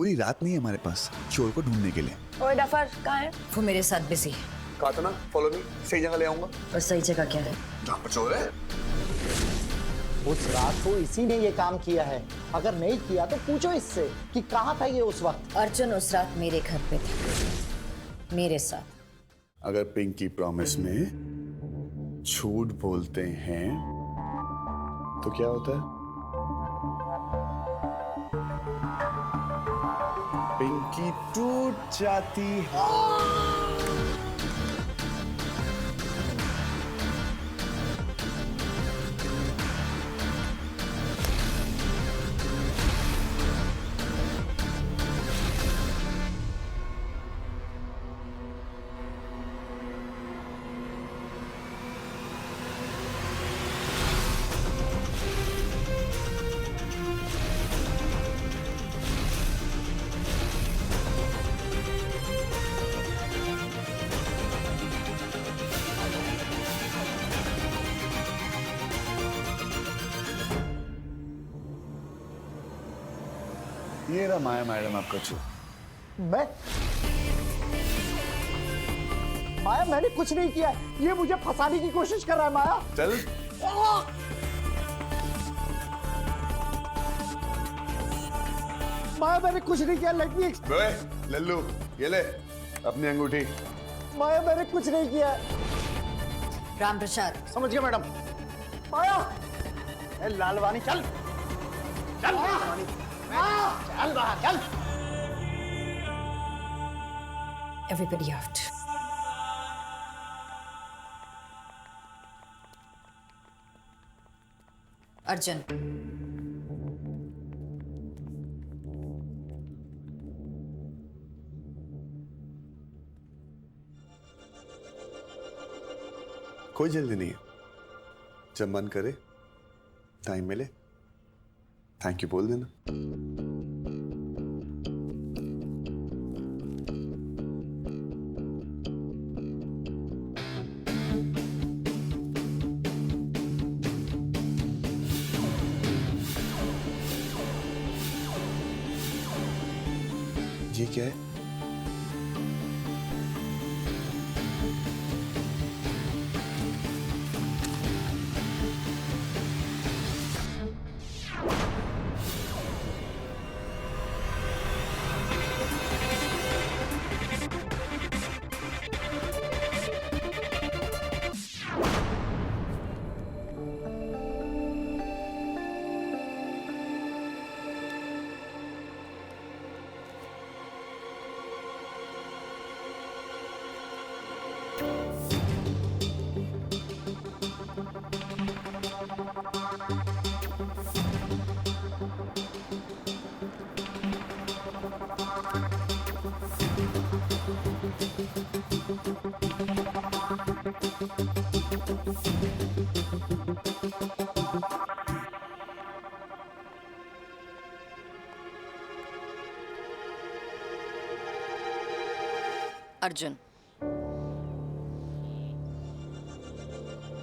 पूरी रात नहीं है हमारे पास चोर को ढूंढने के लिए। ओए डफर कहाँ है? वो मेरे साथ बिजी है। कहा था ना फॉलो मी, सही जगह ले आऊंगा। और सही जगह क्या है? जहाँ पर चोर है। उस रात को इसी ने ये काम किया है। अगर नहीं किया तो पूछो इससे कि कहाँ था ये उस वक्त। अर्जुन उस रात मेरे घर पे था, मेरे साथ। अगर पिंकी प्रॉमिस में झूठ बोलते हैं तो क्या होता है? पिंकी टूट जाती है। ये रहा माया मैडम आपका चोर। मैं माया, मैंने कुछ नहीं किया है। ये मुझे फंसाने की कोशिश कर रहा है। माया चल। माया, मैंने कुछ नहीं किया। लेट मी लल्लू ये ले अपनी अंगूठी। माया, मैंने कुछ नहीं किया। राम प्रसाद। समझ गया मैडम। माया, ए लालवानी चल चल। लालवानी चल बाहर चल। Everybody out. अर्जुन, कोई जल्दी नहीं है, जब मन करे टाइम मिले थैंक यू बोल देना। ये क्या है? अर्जुन,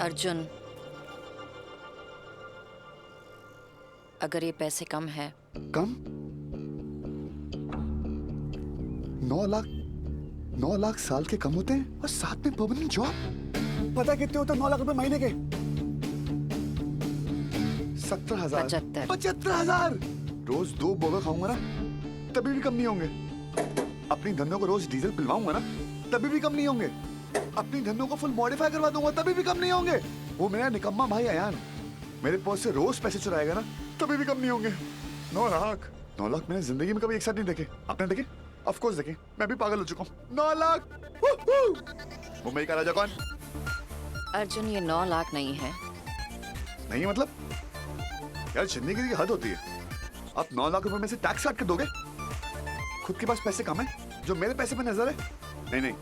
अर्जुन, अगर ये पैसे कम है। कम? 9 लाख साल के कम होते हैं और साथ में परमानेंट जॉब। पता कितने होते हैं 9 लाख रुपए महीने के? 70,000। 75,000। रोज 2 बर्गर खाऊंगा ना तभी भी कम नहीं होंगे। अपनी धन्नों को रोज डीजल पिलवाऊंगा ना तभी भी कम नहीं होंगे। अपनी धन्नों को फुल मॉडिफाई करवा दूंगा तभी भी कम नहीं होंगे। वो मेरा निकम्मा भाई अयान मेरे पर्स से रोज पैसे चुराएगा ना तभी भी कम नहीं होंगे। 9 लाख मैंने जिंदगी में कभी एक साथ नहीं देखे। आपने देखे? ऑफ कोर्स देखे, मैं भी पागल हो चुका हूँ। 9 लाख। मुंबई का राजा कौन? अर्जुन, ये 9 लाख नहीं है। नहीं मतलब? यार जिंदगी की हद होती है। आप 9 लाख रुपए में से टैक्स काट के दोगे? खुद के पास पैसे कम है जो मेरे पैसे पे नजर है? नहीं,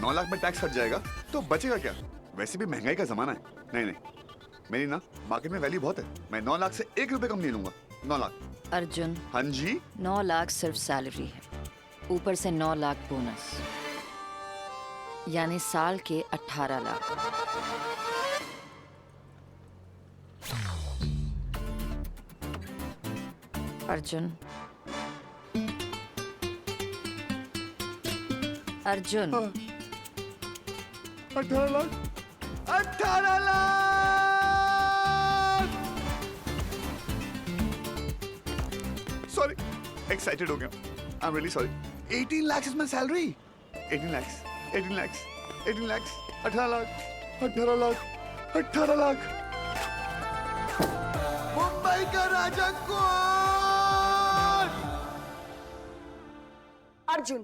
9 लाख में टैक्स कट जाएगा तो बचेगा क्या? वैसे भी महंगाई का जमाना है। नहीं, मेरी ना मार्केट में वैल्यू बहुत है। मैं 9 लाख से 1 रुपए कम नहीं लूंगा। 9 लाख। अर्जुन, हाँ जी? 9 लाख सिर्फ सैलरी है, ऊपर से 9 लाख बोनस, यानी साल के 18 लाख। अर्जुन, अर्जुन, 18 लाख 18 लाख। सॉरी, एक्साइटेड हो गया। I am really sorry. 18 lakhs is my salary. 18 lakhs 18 lakhs 18 lakhs 18 lakh 18 lakh 18 lakh. Mumbai का राजा कौन? Arjun,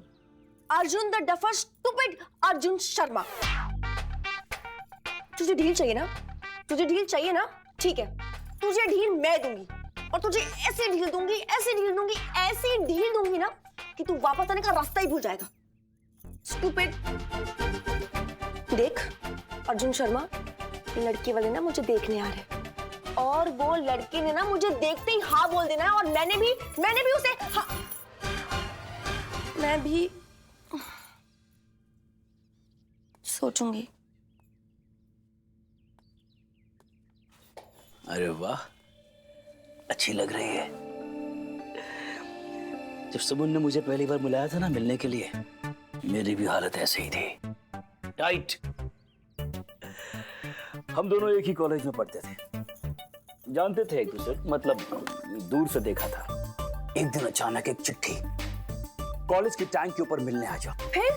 Arjun the duffer stupid Arjun Sharma. तुझे ढील चाहिए ना? तुझे ढील चाहिए ना? ठीक है, तुझे ढील मैं दूंगी और तुझे ऐसी ढील दूंगी, ऐसी ढील दूंगी, ऐसी ढील दूंगी ना कि तू वापस आने का रास्ता ही भूल जाएगा। स्टूपिड। देख अर्जुन शर्मा, लड़के वाले ना मुझे देखने आ रहे हैं और वो लड़के ने ना मुझे देखते ही हाँ बोल देना है और मैंने भी उसे हाँ, मैं भी सोचूंगी। अरे वाह, अच्छी लग रही है। जब सुमन ने मुझे पहली बार बुलाया था ना मिलने के लिए, मेरी भी हालत ऐसे ही थी, टाइट। हम दोनों एक ही कॉलेज में पढ़ते थे, जानते थे एक दूसरे, मतलब दूर से देखा था। एक दिन अचानक एक चिट्ठी, कॉलेज की टैंक के ऊपर मिलने आ जाओ। फिर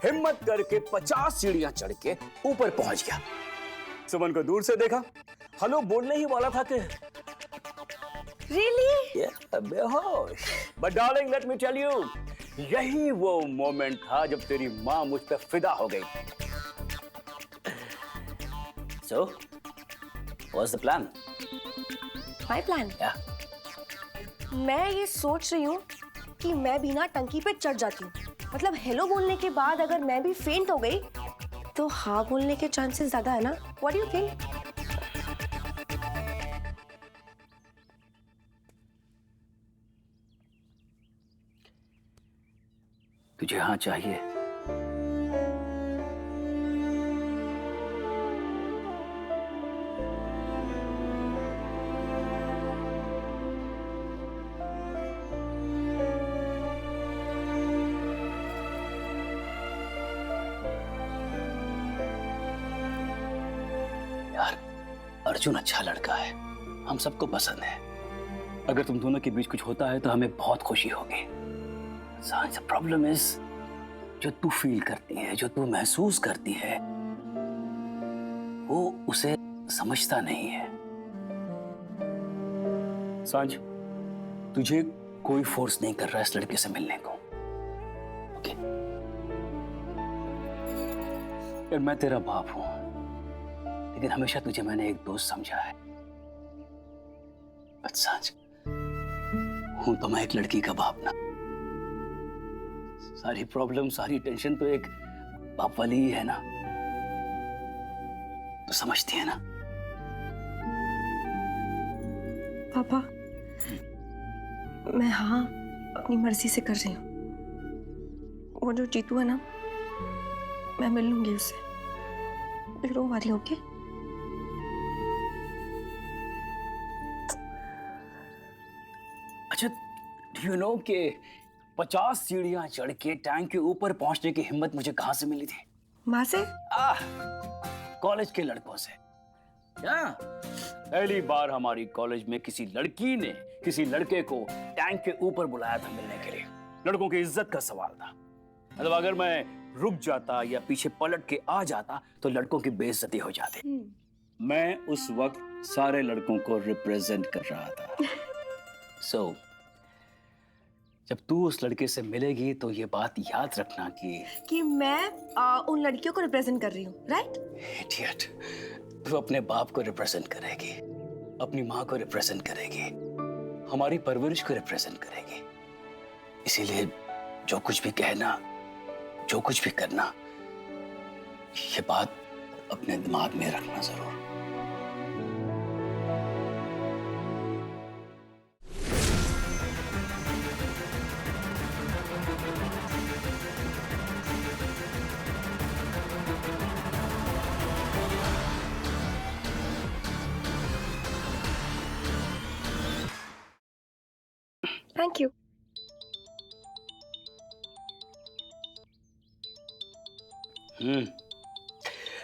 हिम्मत करके 50 सीढ़ियां चढ़ के ऊपर पहुंच गया। सुमन को दूर से देखा, हेलो बोलने ही वाला था कि really? बेहोश। But darling, let me tell you, यही वो मोमेंट था जब तेरी माँ मुझ पे फिदा हो गई। So, what's the plan? My plan? Yeah. मैं ये सोच रही हूँ कि मैं भी ना टंकी पे चढ़ जाती हूँ। मतलब हेलो बोलने के बाद अगर मैं भी फेंट हो गई तो हाँ बोलने के चांसेस ज्यादा है ना? What do you think? तुझे हाँ चाहिए? यार, अर्जुन अच्छा लड़का है, हम सबको पसंद है। अगर तुम दोनों के बीच कुछ होता है तो हमें बहुत खुशी होगी। The problem is, जो तू फील करती है, जो तू महसूस करती है, वो उसे समझता नहीं है। सांझ, तुझे कोई फोर्स नहीं कर रहा इस लड़के से मिलने को, ओके? यार मैं तेरा बाप हूं, लेकिन हमेशा तुझे मैंने एक दोस्त समझा है। बट सांझ, हूं तो मैं एक लड़की का बाप ना। सारी प्रॉब्लम, सारी टेंशन तो एक बाप वाली ही है ना। तो समझती है ना? पापा, मैं हाँ अपनी मर्जी से कर रही हूँ। वो जो जीतू है ना, मैं मिल लूंगी उससे। रो आ रही हूँ, ओके? अच्छा, डू यू नो कि 50 सीढ़ियां चढ़ के टैंक के ऊपर पहुंचने की हिम्मत मुझे कहां से मिली थी? माँ से? कॉलेज के लड़कों से। पहली बार हमारी कॉलेज में किसी लड़की ने किसी लड़के को टैंक के ऊपर बुलाया था मिलने के लिए। लड़कों की इज्जत का सवाल था। मतलब अगर मैं रुक जाता या पीछे पलट के आ जाता तो लड़कों की बेइज्जती हो जाती। मैं उस वक्त सारे लड़कों को रिप्रेजेंट कर रहा था। So, जब तू उस लड़के से मिलेगी तो ये बात याद रखना कि मैं उन लड़कियों को रिप्रेजेंट कर रही हूँ, राइट? इडियट, तू अपने बाप को रिप्रेजेंट करेगी, अपनी माँ को रिप्रेजेंट करेगी, हमारी परवरिश को रिप्रेजेंट करेगी। इसीलिए जो कुछ भी कहना, जो कुछ भी करना, ये बात अपने दिमाग में रखना जरूर। Thank you.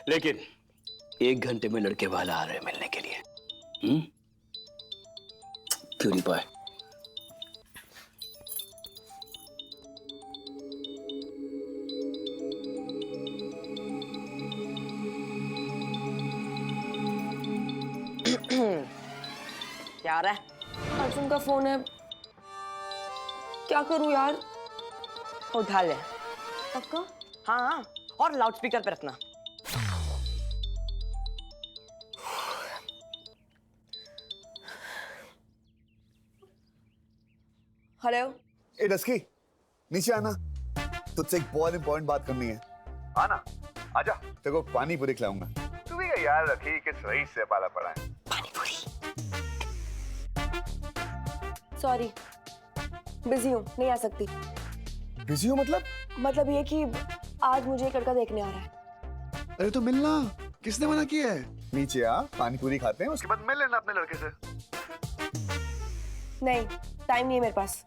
लेकिन 1 घंटे में लड़के वाला आ रहे हैं मिलने के लिए। प्यूरीफाई। क्या आ रहा है? अर्जुन का फोन है। क्या करूं यार? उठा ले। पक्का? हाँ, और लाउडस्पीकर पे रखना। हेलो। ए डस्की, नीचे आना। तुझसे एक बहुत इंपॉर्टेंट बात करनी है। आना, आजा। तेरे को पानी पूरी खिलाऊंगा। तू भी याद रखी किस रईस से पाला पड़ा है। सॉरी, बिजी हूँ, नहीं आ सकती। बिजी हो मतलब? मतलब ये कि आज मुझे एक लड़का देखने आ रहा है। अरे तो मिलना, किसने मना किया है? नीचे आ, पानी पूरी खाते हैं, उसके बाद मिल लेना अपने लड़के से। नहीं, टाइम नहीं है मेरे पास।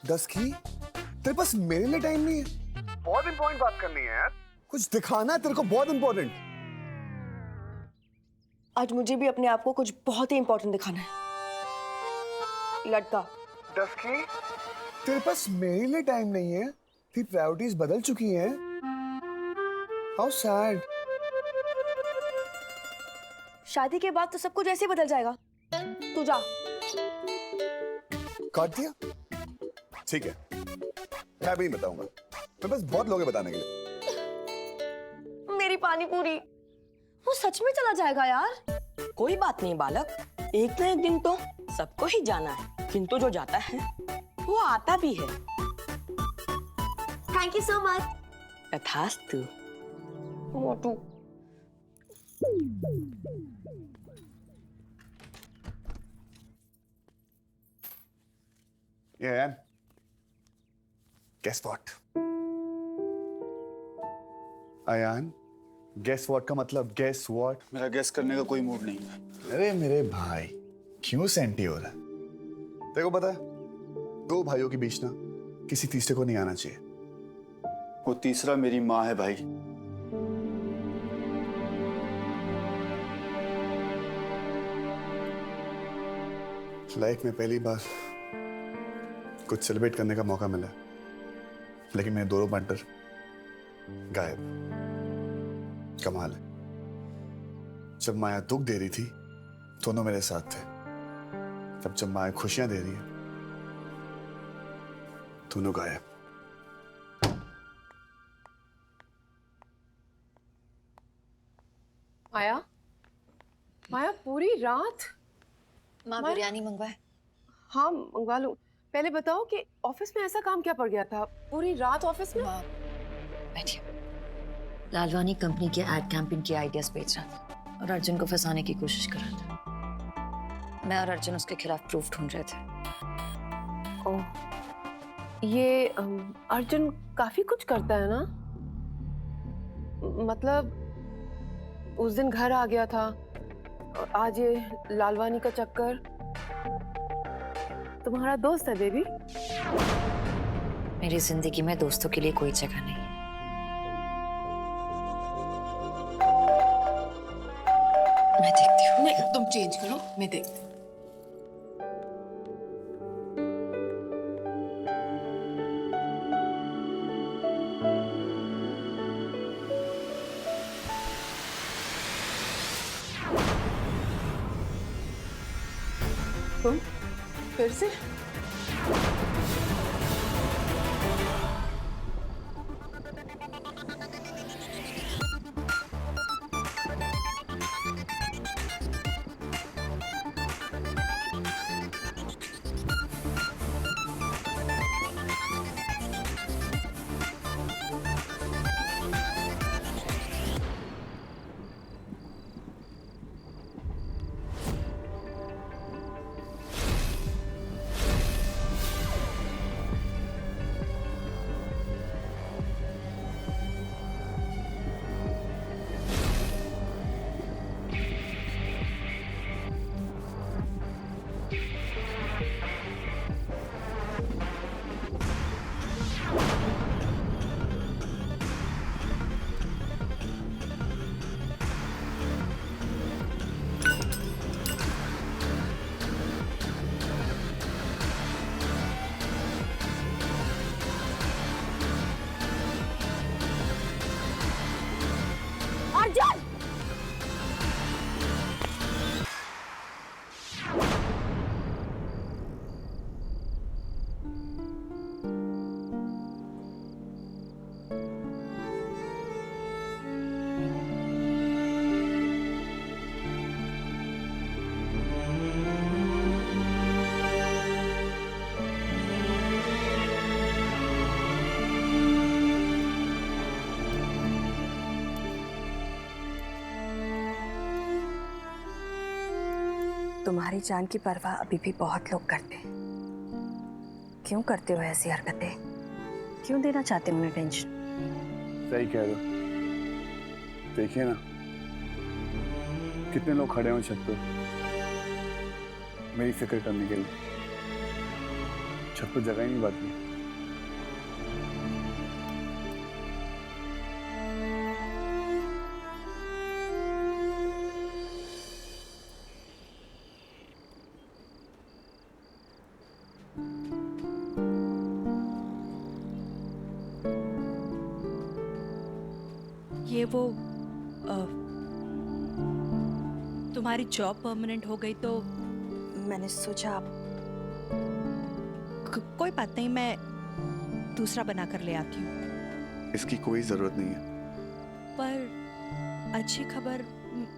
डस्की, तेरे पास मेरे लिए टाइम नहीं है? बहुत इंपॉर्टेंट बात करनी है यार। कुछ दिखाना है तेरे को, बहुत इंपॉर्टेंट। आज मुझे भी अपने आप को कुछ बहुत ही इंपॉर्टेंट दिखाना है। लड़का। डस्की, तेरे पास मेरे लिए टाइम नहीं है? तेरी प्रायोरिटीज बदल चुकी हैं। How sad. शादी के बाद तो सब कुछ ऐसे ही बदल जाएगा। तू जा। काट दिया? ठीक है, मैं भी नहीं बताऊंगा। मेरे पास बहुत लोग हैं बताने के लिए। मेरी पानी पूरी, वो सच में चला जाएगा यार। कोई बात नहीं बालक, एक ना एक दिन तो सबको ही जाना है, किंतु जो जाता है वो आता भी है। Thank you so much. तथास्तु। मोटू। Yeah. Guess what? Ayan, guess what का मतलब guess what? मेरा गेस करने का कोई मूड नहीं है। अरे मेरे भाई, क्यों सेंटी हो रहा है? तेरे को पता है, 2 भाइयों के बीच ना किसी तीसरे को नहीं आना चाहिए। वो तीसरा मेरी माँ है भाई। लाइफ में पहली बार कुछ सेलिब्रेट करने का मौका मिला, लेकिन मेरे दोनों पार्टनर गायब। कमाल है। जब माया दुख दे रही थी, दोनों मेरे साथ थे। अब जब माया खुशियां दे रही है, दोनों गायब। माया, माया पूरी रात? माँ बिरयानी मंगवाए? हाँ मंगवा लूं। पहले बताओ कि ऑफिस में ऐसा काम क्या पड़ गया था? पूरी रात ऑफिस में? माँ बैठिए। लालवानी कंपनी के एड कैंपेन की आइडियाज बेच रहा था और अर्जुन को फंसाने की कोशिश कर रहा था। मैं और अर्जुन उसके खिलाफ प्रूफ ढूंढ रहे थे। ओह, ये अर्जुन काफी कुछ करता है ना? मतलब उस दिन घर आ गया था और आज ये लालवानी का चक्कर। तुम्हारा दोस्त है बेबी? मेरी जिंदगी में दोस्तों के लिए कोई जगह नहीं है। मैं देखती हूँ। नहीं, तुम चेंज करो, मैं देखती हूँ। तुम फिर से? तुम्हारी जान की परवाह अभी भी बहुत लोग करते हैं। क्यों करते हो ऐसी हरकतें? क्यों देना चाहते हो उन्हें टेंशन? सही कह रहे हो। देखिए ना, कितने लोग खड़े हैं छत पे मेरी फिक्र करने के लिए। छत पर जगह ही नहीं बाकी। ये वो तुम्हारी जॉब परमानेंट हो गई तो मैंने सोचा आप कोई बात नहीं, मैं दूसरा बना कर ले आती हूँ। इसकी कोई जरूरत नहीं है। पर अच्छी खबर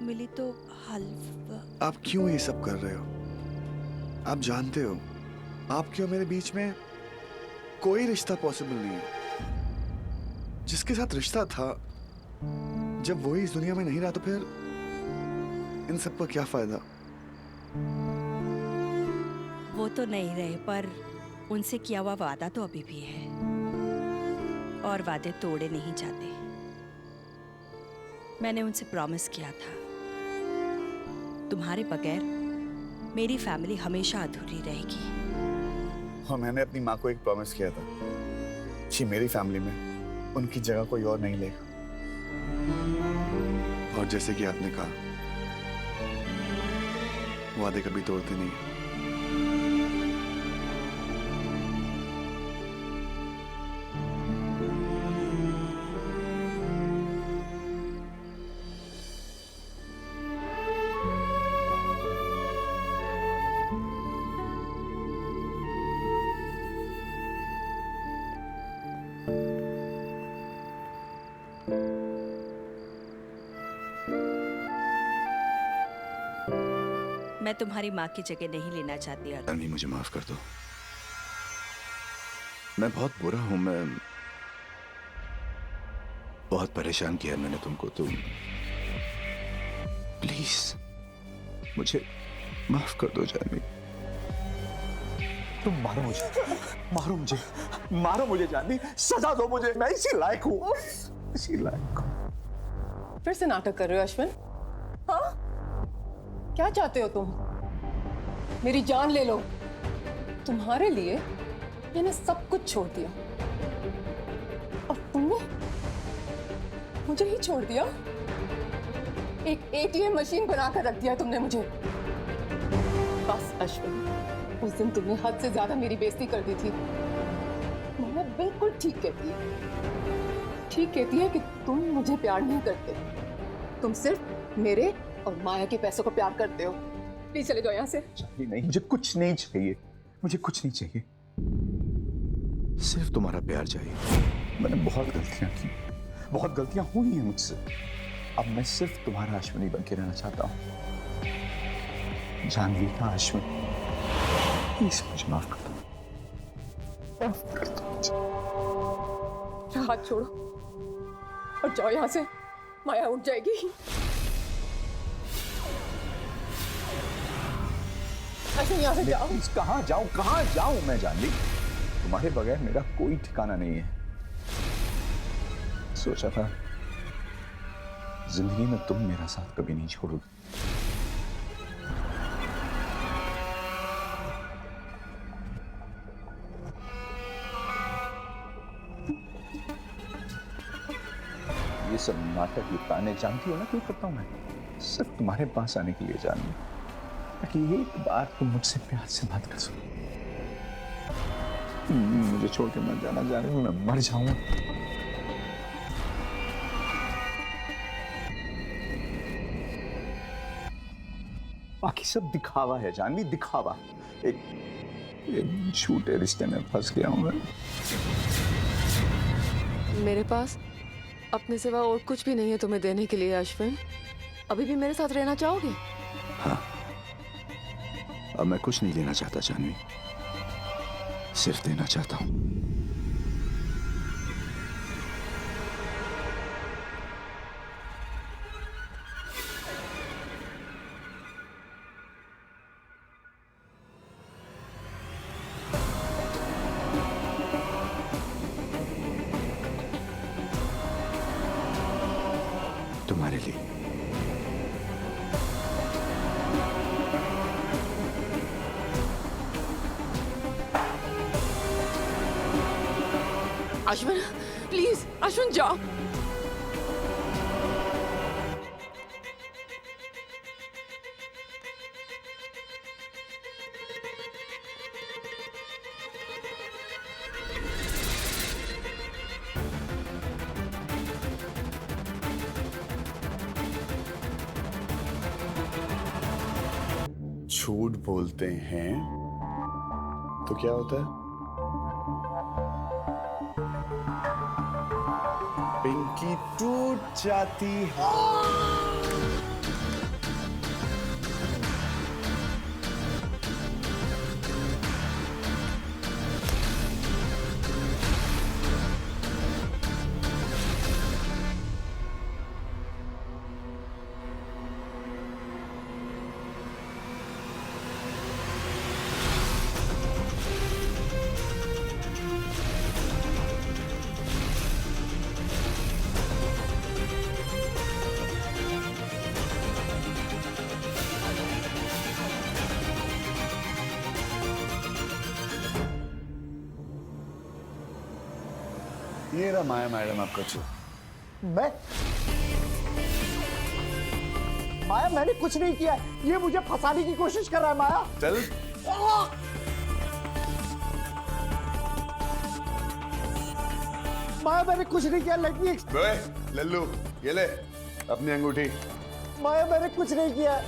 मिली तो हल्फ। आप क्यों ये सब कर रहे हो? आप जानते हो आपके और मेरे बीच में कोई रिश्ता पॉसिबल नहीं है। जिसके साथ रिश्ता था, जब वही इस दुनिया में नहीं रहा तो फिर इन सब का क्या फायदा? वो तो नहीं रहे, पर उनसे किया हुआ वादा तो अभी भी है और वादे तोड़े नहीं जाते। मैंने उनसे प्रॉमिस किया था, तुम्हारे बगैर मेरी फैमिली हमेशा अधूरी रहेगी। और मैंने अपनी माँ को एक प्रॉमिस किया था कि मेरी फैमिली में उनकी जगह कोई और नहीं लेगा। और जैसे कि आपने कहा, वादे कभी तोड़ते नहीं। मैं तुम्हारी माँ की जगह नहीं लेना चाहती। अम्मी, मुझे माफ कर दो। मैं बहुत बुरा हूं। मैं बहुत परेशान किया मैंने तुमको। तुम प्लीज मुझे माफ कर दो जानवी। तुम मारो मुझे, मारो मुझे, मारो मुझे जानवी, सजा दो मुझे। मैं इसी लायक हूँ, इसी लायक हूँ। फिर से नाटक कर रहे हो अश्विन? हाँ, क्या चाहते हो तुम? मेरी जान ले लो। तुम्हारे लिए मैंने सब कुछ छोड़ दिया और तुमने मुझे ही छोड़ दिया। एक एटीएम मशीन बनाकर रख दिया तुमने मुझे। बस अश्विन, उस दिन तुमने हद से ज्यादा मेरी बेइज्जती कर दी थी। मैंने बिल्कुल ठीक कहती है कि तुम मुझे प्यार नहीं करते। तुम सिर्फ मेरे और माया के पैसों को प्यार करते हो। प्लीज चले जाओ यहाँ से। नहीं, मुझे कुछ नहीं चाहिए, मुझे कुछ नहीं चाहिए, सिर्फ तुम्हारा प्यार चाहिए। मैंने बहुत गलतियां की, बहुत गलतियां हुई हैं मुझसे। अब मैं सिर्फ तुम्हारा अश्विनी बन के रहना चाहता हूँ। जानवी का अश्विन, प्लीज मुझे माफ कर दो, माफ कर दो मुझे। हाथ छोड़ो और जाओ यहाँ से। माया उठ जाएगी। यहाँ से जाओ। कहाँ जाऊं, कहाँ जाऊं मैं जानवी? तुम्हारे बगैर मेरा कोई ठिकाना नहीं है। सोचा था जिंदगी में तुम मेरा साथ कभी नहीं छोड़ोगे। ये सब नाटक, ये ताने जानती हो ना क्यों करता हूं मैं? सिर्फ तुम्हारे पास आने के लिए जानवी, ताकि एक बार तुम मुझसे प्यार से बात कर सको। मुझे छोड़ के मत जाना जानवी, मैं मर जाऊंगा। बाकी सब दिखावा है जानवी, दिखावा। एक झूठे रिश्ते में फंस गया हूं मैं। मेरे पास अपने सिवा और कुछ भी नहीं है तुम्हें देने के लिए अश्विन। अभी भी मेरे साथ रहना चाहोगे? हाँ, अब मैं कुछ नहीं लेना चाहता जानवी, सिर्फ देना चाहता हूं। थी। अश्विन प्लीज अश्विन जाओ। झूठ बोलते हैं तो क्या होता है? पिंकी टूट जाती है। ये रहा माया मैडम आपका चोर। मैं माया मैंने कुछ नहीं किया है। ये मुझे फंसाने की कोशिश कर रहा है। माया चल माया मैंने कुछ नहीं किया। लेट मी लल्लू ये ले अपनी अंगूठी। माया मैंने कुछ नहीं किया।